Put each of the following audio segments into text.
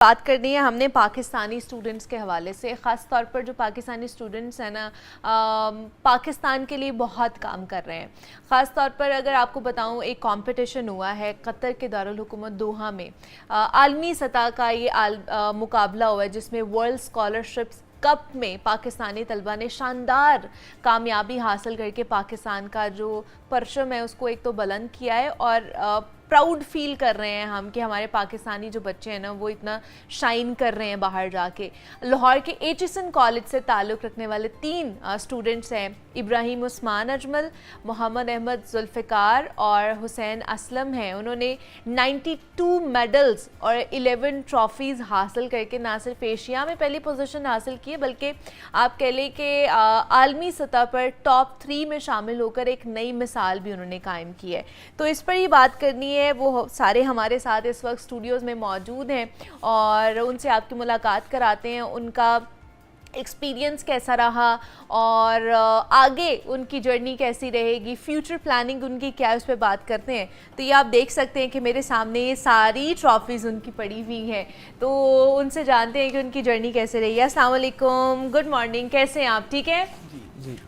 بات کرنی ہے ہم نے پاکستانی اسٹوڈنٹس کے حوالے سے، خاص طور پر جو پاکستانی اسٹوڈنٹس ہیں نا پاکستان کے لیے بہت کام کر رہے ہیں. خاص طور پر اگر آپ کو بتاؤں ایک کمپٹیشن ہوا ہے قطر کے دارالحکومت دوحہ میں، عالمی سطح کا یہ مقابلہ ہوا ہے جس میں ورلڈ اسکالرشپس کپ میں پاکستانی طلبہ نے شاندار کامیابی حاصل کر کے پاکستان کا جو پرچم ہے اس کو ایک تو بلند کیا ہے، اور پراؤڈ فیل کر رہے ہیں ہم کہ ہمارے پاکستانی جو بچے ہیں نا وہ اتنا شائن کر رہے ہیں باہر جا کے. لاہور کے ایچسن کالج سے تعلق رکھنے والے 3 اسٹوڈنٹس ہیں، ابراہیم عثمان اجمل، محمد احمد ذوالفقار اور حسین اسلم ہیں. انہوں نے 92 میڈلز اور 11 ٹرافیز حاصل کر کے نہ صرف ایشیا میں پہلی پوزیشن حاصل کی ہے بلکہ آپ کہہ لیں کہ عالمی سطح پر ٹاپ 3 میں شامل ہو کر ایک نئی مثال بھی انہوں نے قائم کی ہے. تو اس پر ہی بات کرنی ہے. وہ سارے ہمارے ساتھ اس وقت اسٹوڈیوز میں موجود ہیں اور ان سے آپ کی ملاقات کراتے ہیں، ان کا ایکسپیرینس کیسا رہا اور آگے ان کی جرنی کیسی رہے گی، فیوچر پلاننگ ان کی کیا ہے، اس پہ بات کرتے ہیں. تو یہ آپ دیکھ سکتے ہیں کہ میرے سامنے یہ ساری ٹرافیز ان کی پڑی ہوئی ہیں، تو ان سے جانتے ہیں کہ ان کی جرنی کیسے رہی ہے. السلام علیکم، گڈ مارننگ، کیسے ہیں آپ؟ ٹھیک ہے.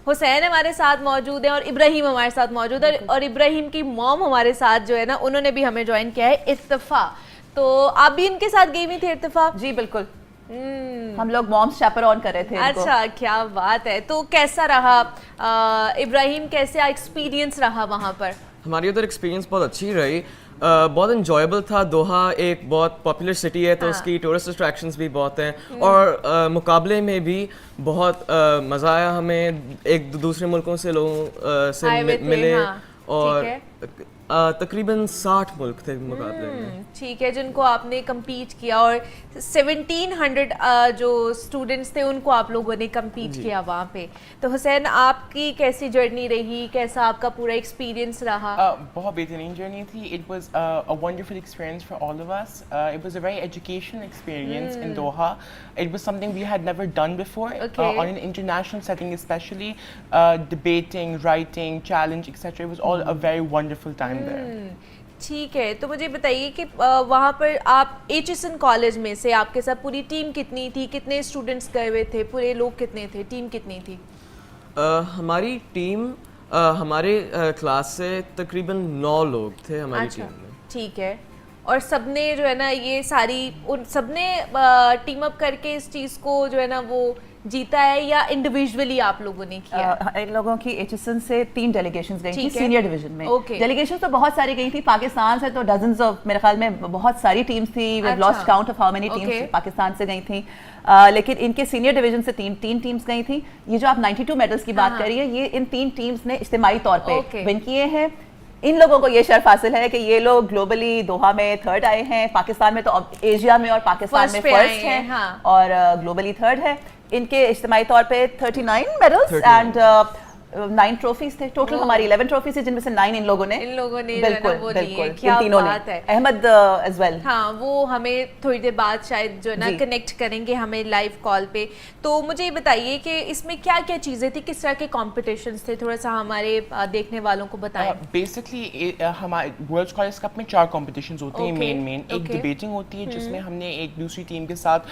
حسین ہمارے ساتھ موجود ہیں اور ابراہیم ہمارے ساتھ موجود ہے، اور ابراہیم کی موم ہمارے ساتھ جو ہے نا انہوں نے بھی ہمیں جوائن کیا ہے، ارتفا. تو آپ بھی ان کے ساتھ گئی ہوئی تھی ارتفا؟ جی بالکل، ہم لوگ مومس چیپر آن کر رہے تھے. اچھا، کیا بات ہے. تو کیسا رہا ابراہیم، کیسا ایکسپیرینس رہا وہاں پر؟ ہماری ادھر ایکسپیرینس بہت اچھی رہی، بہت انجوائبل تھا. دوحہ ایک بہت پاپولر سٹی ہے تو اس کی ٹورسٹ اٹریکشنز بھی بہت ہیں، اور مقابلے میں بھی بہت مزہ آیا ہمیں. ایک دوسرے ملکوں سے لوگوں سے ملے، اور تقریباً 60 ملک تھے مقابلے میں. ٹھیک ہے، جن کو آپ نے کمپیٹ کیا، اور 1700 جو اسٹوڈنٹس تھے ان کو آپ لوگوں نے کمپیٹ کیا وہاں پہ. تو حسین، آپ کی کیسی جرنی رہی، کیسا آپ کا پورا ایکسپیرینس رہا؟ بہت بہترین جرنی تھی. It was a wonderful experience for all of us. It was a very educational experience in Doha. It was something we had never done before on an international setting, especially debating, writing, challenge, etc. It was all a very wonderful time there. ٹھیک ہے. تو مجھے بتائیے کہ وہاں پر آپ Aitchison college میں سے آپ کے ساتھ پوری ٹیم کتنی تھی، کتنے اسٹوڈنٹس گئے ہوئے تھے، پورے لوگ کتنے تھے، ٹیم کتنی تھی؟ ہماری ٹیم ہمارے کلاس سے تقریباً 9 لوگ تھے ہماری ٹیم میں. ٹھیک ہے. اور سب نے جو ہے نا یہ ساری سب نے ٹیم اپ کر کے اس چیز کو جو ہے نا وہ جیتا ہے، یا انڈیویجولی آپ لوگوں نے کیا؟ ان لوگوں کی ایچسن سے 3 ڈیلیگیشنز گئی تھی سینئر ڈویژن میں. ڈیلیگیشنز تو بہت ساری گئی تھی پاکستان سے، تو ڈزنز آف، میرے خیال میں بہت ساری ٹیمز تھی. We have lost count of how many teams Pakistan سے گئی تھیں، لیکن ان کے سینئر ڈویژن سے 3 ٹیمز گئی تھیں. یہ جو آپ 92 میڈلز کی بات کر رہی ہے، یہ ان 3 ٹیمز نے اجتماعی طور پہ ون کیے ہیں. ان لوگوں کو یہ شرف حاصل ہے کہ یہ لوگ گلوبلی دوحہ میں 3rd آئے ہیں. پاکستان میں تو ایشیا میں اور پاکستان میں 1st ہیں، اور گلوبلی 3rd ہے. ان کے اجتماعی طور پہ 39 میڈلز اینڈ 9 ٹرافیز تھے. ٹوٹل ہماری 11 ٹرافیز تھے، جن میں سے 9 ان لوگوں نے بالکل بالکل ان تینوں نے. Ahmed as well. ہاں، وہ ہمیں تھوڑی دیر بعد شاید جو ہے نا کنیکٹ کریں گے ہمیں لائیو کال پہ. تو مجھے یہ بتائیے کہ اس میں کیا کیا چیزیں تھیں، کس طرح کے کمپٹیشنز تھے، تھوڑا سا ہمارے دیکھنے والوں کو بتائیں. بیسکلی ہمارے ورلڈ اسکالرس کپ میں 4 کمپٹیشنز ہوتے ہیں مین. ایک ڈیبیٹنگ ہوتی ہے جس میں ہم نے ایک دوسری ٹیم کے ساتھ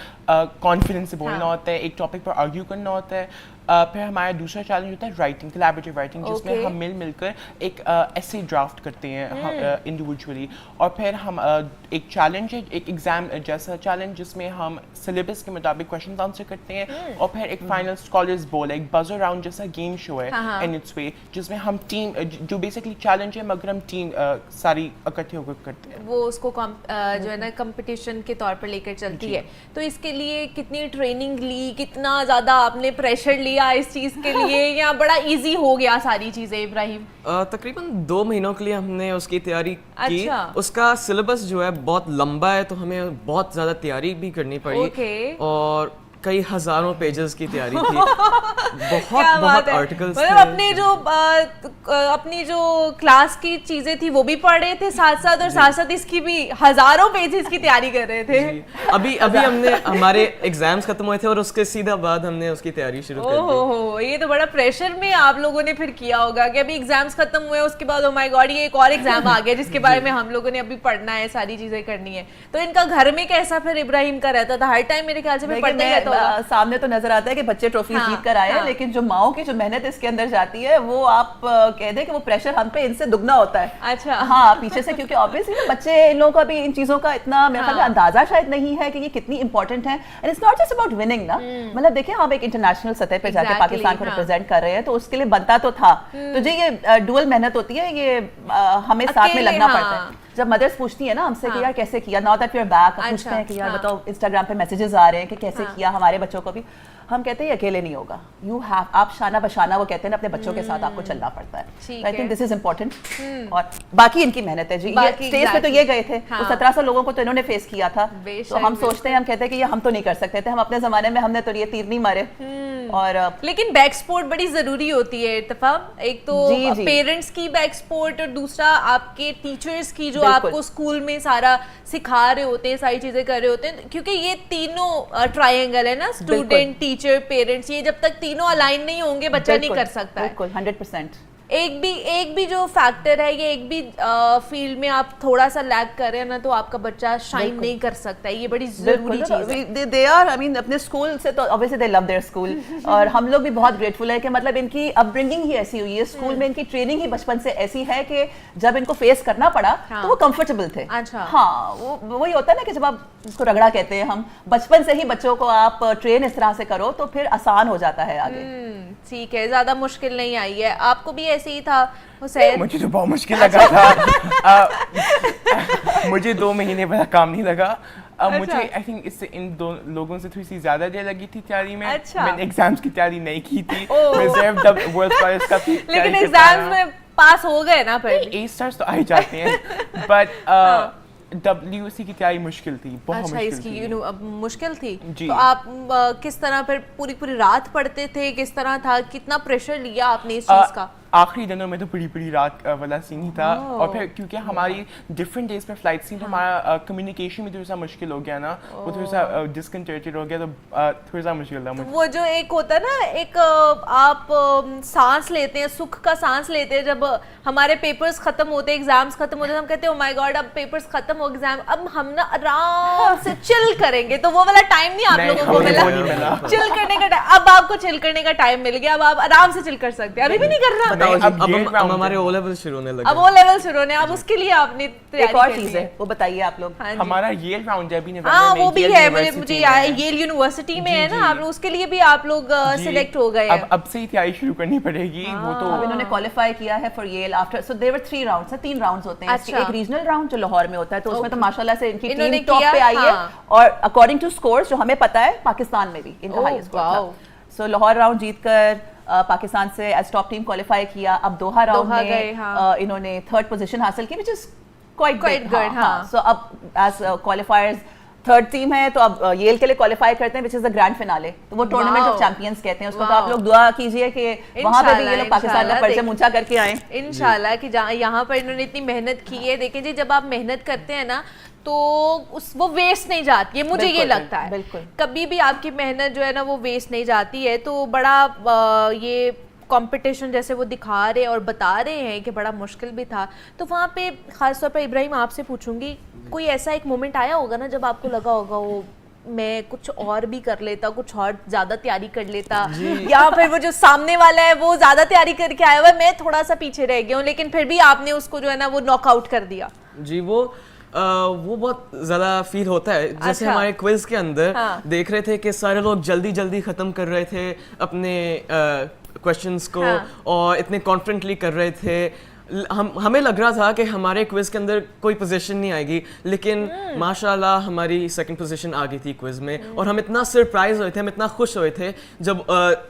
کانفیڈنس سے بولنا ہوتا ہے، ایک ٹاپک پر آرگیو کرنا ہوتا ہے. پھر ہمارا دوسرا چیلنج ہوتا ہے رائٹنگ، کولیبریٹو رائٹنگ، جس میں ہم مل کر ایک ایسے ڈرافٹ کرتے ہیں انڈیویجولی. اور پھر ہم ایک چیلنج ہے، ایک ایگزام جیسا چیلنج جس میں ہم سلیبس کے مطابق کویشچنز آنسر کرتے ہیں. اور پھر ایک فائنل اسکالرز بول، ایک بزر راؤنڈ جیسا گیم شو ہے ان اٹس وے، جس میں ہم ٹیم جو بیسکلی چیلنج ہے مگر ہم ٹیم ساری اکٹھے ہو کر کرتے ہیں. وہ اس کو جو ہے نا کمپٹیشن کے طور پر لے کر چلتی ہے. تو اس کے لیے کتنی ٹریننگ لی، کتنا زیادہ آپ نے پریشر لیا اس چیز کے لیے، یا بڑا ایزی ہو گیا ساری چیزیں ابراہیم؟ تقریباً 2 مہینوں کے لیے ہم نے اس کی تیاری کی. اس کا سلیبس جو ہے بہت لمبا ہے، تو ہمیں بہت زیادہ تیاری بھی کرنی پڑی. اور کئی ہزاروں پیجز کی تیاری تھی, بہت آرٹیکلز تھے. اپنی جو کلاس کی چیزیں تھی وہ بھی پڑھ رہے تھے ساتھ ساتھ, اور ساتھ ساتھ اس کی بھی ہزاروں پیجز کی تیاری کر رہے تھے. ابھی ہم نے ہمارے ایگزامس ختم ہوئے تھے اور اس کے سیدھا بعد ہم نے اس کی تیاری شروع کر دی. یہ تو بڑا پریشر میں آپ لوگوں نے پھر کیا ہوگا کہ ابھی ایگزامس ختم ہوئے, اس کے بعد او مائی گاڈ یہ ایک اور ایگزام آ گیا جس کے بارے میں ہم لوگوں نے ابھی پڑھنا ہے, ساری چیزیں کرنی ہے. تو ان کا گھر میں کیسا پھر ابراہیم کا رہتا تھا؟ ہر ٹائم میرے خیال سے پڑھتے ہی رہتا ہوگا. سامنے تو نظر آتا ہے کہ بچے ٹرافیز جیت کر آئے ہیں, لیکن جو ماؤں کی جو محنت اس کے اندر جاتی ہے وہ آپ کہہ دیں کہ وہ پریشر ہم پہ ان سے دگنا ہوتا ہے. اچھا ہاں, پیچھے سے, کیونکہ obviously بچے ان لوگوں کا بھی ان چیزوں کا اتنا میرے خیال میں اندازہ شاید نہیں ہے کہ یہ کتنی امپورٹنٹ ہے. And it's not just about winning نا, مطلب دیکھیں آپ ایک انٹرنیشنل سطح پہ جا کے پاکستان کو ریپرزینٹ کر رہے ہیں تو اس کے لیے بنتا تو تھا. تو جی یہ ڈوئل محنت ہوتی ہے, یہ ہمیں ساتھ میں لگنا پڑتا ہے. جب مدرس پوچھتی ہے نا ہم سے کہ یار کیسے کیا, now that you are back, پوچھتے ہیں کہ یار بتاؤ انسٹاگرام پہ میسیجز آ رہے ہیں کہ کیسے کیا ہمارے بچوں کو بھی, ہم کہتے ہیں یہ اکیلے نہیں ہوگا, یو ہیو, آپ شانہ بشانہ وہ کہتے ہیں نا اپنے بچوں کے ساتھ آپ کو چلنا پڑتا ہے. I think this is important. اور باقی ان کی محنت ہے جی, اسٹیج پہ تو یہ گئے تھے, 1700 لوگوں کو تو انہوں نے فیس کیا تھا. تو ہم سوچتے ہیں, ہم کہتے ہیں کہ یہ ہم تو نہیں کر سکتے تھے, ہم اپنے زمانے میں ہم نے تو یہ تیر نہیں مارے. اور لیکن بیک سپورٹ بڑی ضروری ہوتی ہے اتفاق, ایک تو پیرنٹس کی بیک سپورٹ, اور دوسرا آپ کے ٹیچرز کی جو آپ کو اسکول میں سارا سکھا رہے ہوتے ہیں, ساری چیزیں کر رہے ہوتے ہیں, کیونکہ یہ تینوں ٹرائنگل ہے نا, اسٹوڈنٹ, ٹیچر, پیرنٹس, یہ جب تک تینوں الائن نہیں ہوں گے بچہ نہیں کر سکتا ہے. بالکل 100%. ایک بھی جو فیکٹر ہے, یہ ایک بھی فیلڈ میں آپ تھوڑا سا لیگ کر رہے ہیں نا تو آپ کا بچہ شائن نہیں کر سکتا ہے. یہ بڑی ضروری چیز ہے. دے آر, آئی مین اپنے اسکول سے تو obviously they love their school, اور ہم لوگ بھی بہت گریٹفل ہے کہ مطلب ان کی اپ برنگنگ ہی ایسی ہوئی ہے, اسکول میں ان کی ٹریننگ ہی بچپن سے ایسی ہے کہ جب ان کو فیس کرنا پڑا تو وہ کمفرٹیبل تھے. ہاں, وہی ہوتا ہے نا کہ جب آپ اس کو رگڑا کہتے ہیں ہم, بچپن سے ہی بچوں کو آپ ٹرین اس طرح سے کرو تو پھر آسان ہو جاتا ہے آگے. ٹھیک ہے, زیادہ مشکل نہیں آئی ہے. آپ کو بھی ایسے ہی تھا حسین؟ مجھے تو بہت مشکل لگا تھا, مجھے 2 مہینے بڑا کام نہیں لگا. مجھے آئی تھنک اس سے ان دو لوگوں سے تھوڑی سی زیادہ دیر لگی تھی تیاری میں. میں نے ایگزامس کی تیاری نہیں کی تھی, میں صرف ورلڈ اسکالرز کا تھی. لیکن ایگزامس میں پاس ہو گئے نا, پھر اے اسٹارز تو آ ہی جاتے ہیں, بٹ WC کی تیاری مشکل تھی, بہت مشکل تھی. تو آپ کس طرح پھر پوری رات پڑھتے تھے, کس طرح تھا, کتنا پریشر لیا آپ نے اس چیز کا؟ آخری دنوں میں تو بڑی رات والا سین ہی تھا, اور پھر کیونکہ ہماری ڈفرینٹ ڈیز پہ فلائٹ تھی تو ہمارا کمیونیکیشن بھی تھوڑا سا مشکل ہو گیا نا, وہ تھوڑا سا ڈسکنٹینٹ ہو گیا, تو تھوڑا سا مشکل تھا. وہ جو ایک ہوتا ہے نا, ایک آپ سانس لیتے ہیں, سکھ کا سانس لیتے ہیں جب ہمارے پیپرز ختم ہوتے ہیں, ایگزامس ختم ہوتے ہیں, ہم کہتے ہیں او مائی گاڈ اب پیپرز ختم ہو, ایگزام, اب ہم نا آرام سے چل کریں گے. تو وہ والا ٹائم نہیں آپ لوگوں کو ملا چل کرنے کا ٹائم. اب آپ کو چل کرنے کا ٹائم مل گیا, اب آپ آرام سے چل کر سکتے ہیں. ابھی بھی نہیں کر رہا. اب ہمارے او لیول شروع ہونے لگے, اب او لیول شروع ہونے, اب اس کے لیے آپ نے ایک اور چیز ہے وہ بتائیے آپ لوگ. ہمارا ییل راؤنڈ ہے ابھی نومبر میں, وہ بھی ہے, مجھے ییل یونیورسٹی میں ہے نا, آپ اس کے لیے بھی آپ لوگ سلیکٹ ہو گئے. اب سے ہی تیاری شروع کرنی پڑے گی. وہ تو اب انہوں نے کوالیفائی کیا ہے for Yale after, so there're 3 rounds ہیں, 3 راؤنڈز ہوتے ہیں. ایک ریجنل راؤنڈ جو لاہور میں ہوتا ہے, تو اس میں تو ماشاءاللہ سے ان کی ٹیم ٹاپ پہ آئی ہے, اور اکارڈنگ ٹو اسکورز جو ہمیں پتا ہے پاکستان میں بھی ان کا ہائی اسکور تھا. سو لاہور راؤنڈ جیت کر پاکستان سے ایز ٹاپ ٹیم کوالیفائی کیا. اب دوحہ راؤنڈ میں انہوں نے 3rd پوزیشن حاصل کی, وچ از کوائٹ گڈ. سو اب ایز کوالیفائرز 3rd ٹیم ہے, تو اب ییل کے لیے کوالیفائی کرتے ہیں, وچ از دا گرینڈ فینالے. تو وہ ٹورنامنٹ آف چیمپئنز کہتے ہیں اس کو. تو آپ لوگ دعا کیجئے کہ وہاں پہ بھی یہ لوگ پاکستان کا پرچم اونچا کر کے آئیں انشاءاللہ, کہ جہاں یہاں پر انہوں نے اتنی محنت کی ہے. دیکھیں جی, جب آپ محنت کرتے ہیں نا تو وہ ویسٹ نہیں جاتی ہے, مجھے یہ لگتا ہے. کبھی بھی آپ کی محنت جو ہے نا وہ ویسٹ نہیں جاتی ہے. تو بڑا یہ کمپٹیشن جیسے وہ دکھا رہے اور بتا رہے ہیں کہ بڑا مشکل بھی تھا, تو وہاں پہ خاص طور پہ ابراہیم آپ سے پوچھوں گی, کوئی ایسا ایک مومنٹ آیا ہوگا نا جب آپ کو لگا ہوگا وہ میں کچھ اور بھی کر لیتا, کچھ اور زیادہ تیاری کر لیتا, یا پھر وہ جو سامنے والا ہے وہ زیادہ تیاری کر کے آیا ہوا ہے, میں تھوڑا سا پیچھے رہ گیا ہوں, لیکن پھر بھی آپ نے اس کو جو ہے نا وہ ناک آؤٹ کر دیا؟ جی وہ بہت زیادہ فیل ہوتا ہے. جیسے ہمارے کوئز کے اندر دیکھ رہے تھے کہ سارے لوگ جلدی ختم کر رہے تھے اپنے کویشچنس کو, اور اتنے کانفیڈنٹلی کر رہے تھے, ہمیں لگ رہا تھا کہ ہمارے کوئز کے اندر کوئی پوزیشن نہیں آئے گی, لیکن ماشاء اللہ ہماری سیکنڈ پوزیشن آ گئی تھی کوئز میں, اور ہم اتنا سرپرائز ہوئے تھے, ہم اتنا خوش ہوئے تھے جب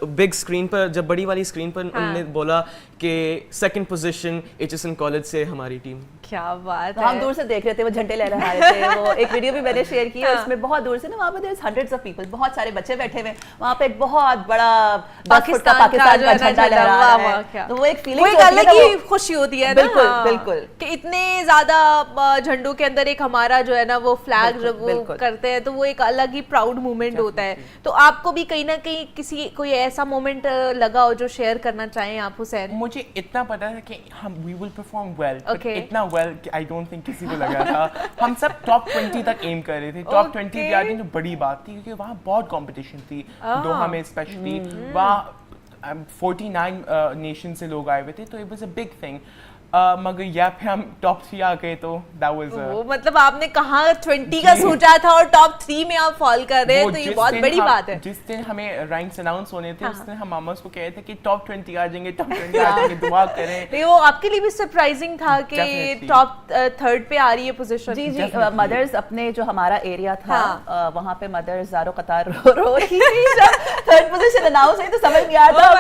بگ اسکرین پر, جب بڑی والی اسکرین پر انہوں نے بولا کہ سیکنڈ پوزیشن HSN کالج سے ہماری ٹیم. کیا بات ہے. ہم دور سے دیکھ رہے تھے, وہ جھنڈے لہرا رہے تھے. وہ ایک ویڈیو بھی میں نے شیئر کی ہے, اس میں بہت دور سے نا وہاں پہ ہنڈریڈز آف پیپل, بہت سارے بچے بیٹھے ہوئے, وہاں پہ ایک بہت بڑا پاکستان کا جھنڈا لہرا رہا ہے. تو وہ ایک فیلنگ, ایک الگ ہی خوشی ہوتی ہے. بالکل بالکل, کہ اتنے زیادہ جھنڈوں کے اندر ایک ہمارا جو ہے نا وہ فلیگ جب وہ کرتے ہیں تو وہ ایک الگ ہی پراؤڈ مومنٹ ہوتا ہے. تو آپ کو بھی کہیں نہ کہیں کوئی ایسا مومنٹ لگا ہو جو شیئر کرنا چاہیں آپ حسین؟ مجھے اتنا پتا تھا کہ ہم وی ول پرفارم ویل, اتنا ویل کہ آئی ڈونٹ تھنک کسی کو لگا تھا. ہم سب ٹاپ 20 تک ایم کر رہے تھے. ٹاپ 20 بھی آ گئی تو بڑی بات تھی, کیونکہ وہاں بہت کمپٹیشن تھی دوحہ میں اسپیشلی. وہاں 49 نیشن سے لوگ آئے ہوئے تھے, تو it was a big thing. مگر یا پھر ہم ٹاپ 3 آ گئے تو دیٹ واز, مطلب آپ نے کہاں 20 کا سوچا تھا اور ٹاپ 3 میں آپ فال کر رہے ہیں, تو یہ بہت بڑی بات ہے. جس دن ہمیں رینکس اناؤنس ہونے تھے اس دن ہم ماماز کو کہہ رہے تھے کہ ٹاپ 20 آ جائیں گے, ٹاپ 20 آ جائیں گے, دعا کریں. نہیں وہ آپ کے لیے بھی سرپرائزنگ تھا کہ ٹاپ 3rd پہ آ رہی ہے پوزیشن. جی جی, مدرز اپنے جو ہمارا ایریا تھا وہاں پہ مدرز زارو قطار رو رہی تھی جب 3rd پوزیشن اناؤنس ہوئی, تو سمجھ نہیں آتا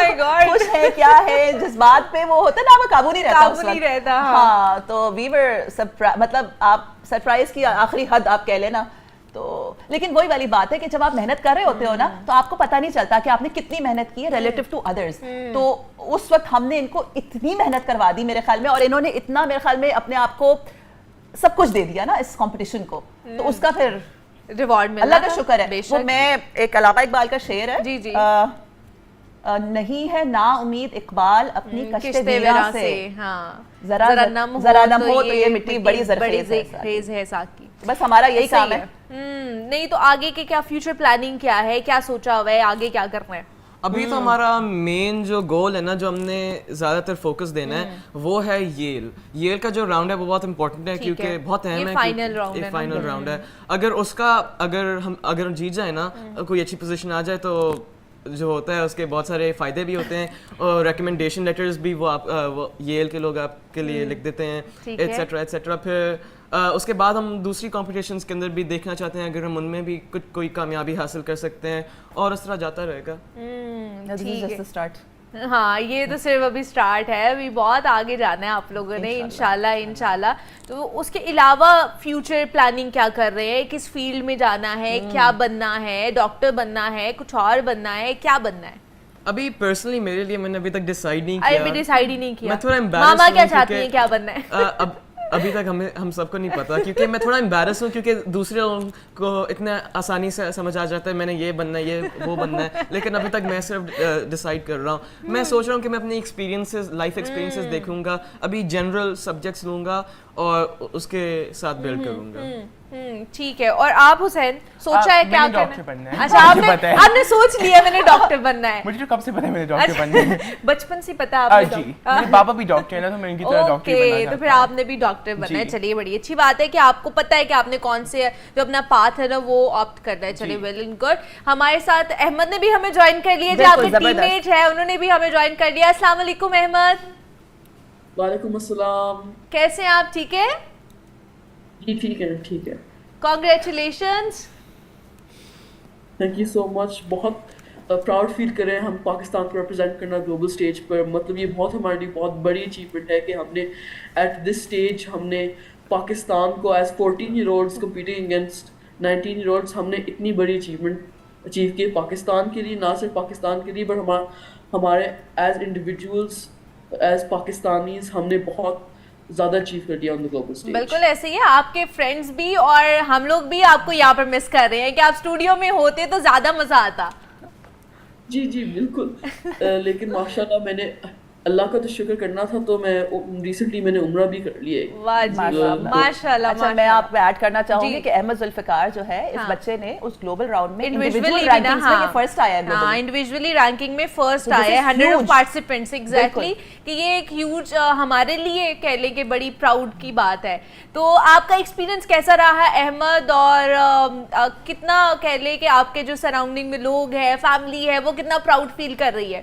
خوش ہے کیا ہے, جذبات پہ وہ ہوتا نا, وہ قابو نہیں رہتا. ہاں, تو وی ور مطلب آپ سرپرائز کی آخری حد آپ کہہ لینا. تو لیکن وہی والی بات ہے کہ جب آپ محنت کر رہے ہوتے ہو نا, تو آپ کو پتہ نہیں چلتا کہ آپ نے کتنی محنت کی ہے ریلیٹیو ٹو ادرس. تو اس وقت ہم نے ان کو اتنی محنت کروا دی میرے خیال میں, اور انہوں نے اتنا میرے خیال میں اپنے آپ کو سب کچھ دے دیا نا اس کمپٹیشن کو, تو اس کا پھر ریوارڈ ملا. اللہ کا شکر ہے. وہ میں ایک علامہ اقبال کا شعر ہے, جی جی, نہیں ہے نا امید اقبال اپنی کشتے ویراں سے, ذرا نم ہو تو یہ مٹی بڑی زرخیز ہے ساقی. بس ہمارا یہی کام ہے. نہیں تو آگے کے کیا فیوچر پلاننگ کیا ہے, کیا سوچا ہوا ہے, آگے کیا کرنا ہے؟ ابھی تو ہمارا مین جو گول ہے نا, جو ہم نے زیادہ تر فوکس دینا ہے, وہ ہے ییل کا جو راؤنڈ ہے وہ بہت امپورٹنٹ ہے, کیونکہ بہت اہم ہے, ایک فائنل راؤنڈ ہے. اگر اس کا اگر جیت جائے نا, کوئی اچھی پوزیشن آ جائے, تو جو ہوتا ہے اس کے بہت سارے فائدے بھی ہوتے ہیں, اور ریکمنڈیشن لیٹرز بھی وہ ییل کے لوگ آپ کے لیے لکھ دیتے ہیں, ایٹسیٹرا ایٹسیٹرا. پھر اس کے بعد ہم دوسری کمپٹیشنز کے اندر بھی دیکھنا چاہتے ہیں اگر ہم ان میں بھی کوئی کامیابی حاصل کر سکتے ہیں, اور اس طرح جاتا رہے گا. ہاں, یہ تو صرف ابھی سٹارٹ ہے, ابھی بہت آگے جانا ہے آپ لوگوں نے انشاءاللہ. تو اس کے علاوہ فیوچر پلاننگ کیا کر رہے ہیں, کس فیلڈ میں جانا ہے, کیا بننا ہے, ڈاکٹر بننا ہے, کچھ اور بننا ہے, کیا بننا ہے؟ ابھی پرسنلی میرے لیے میں نے ابھی تک ڈیسائیڈ نہیں کیا. ابھی ڈیسائیڈ ہی نہیں کیا. میں تھوڑا ماما کیا چاہتی ہیں, کیا بننا ہے؟ ابھی تک ہم سب کو نہیں پتا, کیونکہ میں تھوڑا امبیرس ہوں, کیونکہ دوسرے لوگوں کو اتنا آسانی سے سمجھ آ جاتا ہے میں نے یہ بننا ہے, یہ وہ بننا ہے, لیکن ابھی تک میں صرف ڈیسائیڈ کر رہا ہوں. میں سوچ رہا ہوں کہ میں اپنی ایکسپیرینسز, لائف ایکسپیرینسز دیکھوں گا, ابھی جنرل سبجیکٹس لوں گا اور اس کے ساتھ بلڈ کروں گا. ٹھیک ہے. اور آپ حسین سوچا ہے کیا کرنا ہے؟ اچھا, آپ نے سوچ لیا میں نے ڈاکٹر بننا ہے. مجھے تو کب سے پتا ہے میں نے ڈاکٹر بننا ہے, بچپن سے پتا ہے آپ کو. جی, میرے پاپا بھی ڈاکٹر ہیں نا, تو میں ان کی طرح ڈاکٹر بننا چاہتا ہوں. تو پھر آپ نے بھی ڈاکٹر بننا ہے. چلیے بڑی اچھی بات ہے کہ آپ کو پتا ہے کہ آپ نے کون سے جو اپنا پاتھ ہے نا وہ آپٹ کرنا ہے. چلیے ویل اینڈ گڈ. ہمارے ساتھ احمد نے بھی ہمیں جوائن کر لیا, جو آپ کے ٹیم میٹ ہے, انہوں نے بھی ہمیں جوائن کر لیا. السلام علیکم احمد. وعلیکم السلام. کیسے ہیں آپ, ٹھیک ہے؟ جی ٹھیک ہے, ٹھیک ہے. Congratulations. تھینک یو سو مچ. بہت پراؤڈ فیل کر رہے ہیں ہم پاکستان کو ریپرزینٹ کرنا گلوبل اسٹیج پر. مطلب یہ بہت ہمارے لیے بہت بڑی اچیومنٹ ہے کہ ہم نے ایٹ دس اسٹیج ہم نے پاکستان کو as 14 year olds competing against 19 year olds, ہم نے اتنی بڑی اچیومنٹ اچیو کی پاکستان کے لیے, نہ صرف پاکستان کے لیے بٹ ہمارے ایز انڈیویجولس, ایز پاکستانیز ہم نے بہت زیادہ اچیو کر لیا آن دی گلوبل اسٹیج. بالکل ایسے ہی ہے. آپ کے فرینڈس بھی اور ہم لوگ بھی آپ کو یہاں پر مس کر رہے ہیں کہ آپ اسٹوڈیو میں ہوتے تو زیادہ مزہ آتا. جی جی بالکل. لیکن ماشاءاللہ میں نے اللہ کا تو شکر کرنا تھا, تو میں ریسنٹلی میں نے عمرہ بھی کر لیا. واہ جی, ماشاءاللہ. اچھا, میں آپ ایڈ کرنا چاہوں گی کہ احمد ذوالفقار جو ہے, اس بچے نے اس گلوبل راؤنڈ میں انڈیویجول رینکنگز میں فرسٹ آیا ہے. ہاں, انڈیویجولی رینکنگ میں فرسٹ آیا ہے 100 پارٹیسپینٹس. ایگزیکٹلی, کہ یہ ایک ہیوج ہمارے لیے کہہ لیں کہ بڑی پراؤڈ کی بات ہے. تو آپ کا ایکسپیرینس کیسا رہا ہے احمد, اور کتنا کہہ لیں کہ آپ کے جو سراؤنڈنگ میں لوگ ہیں, فیملی ہے, وہ کتنا پراؤڈ فیل کر رہی ہے؟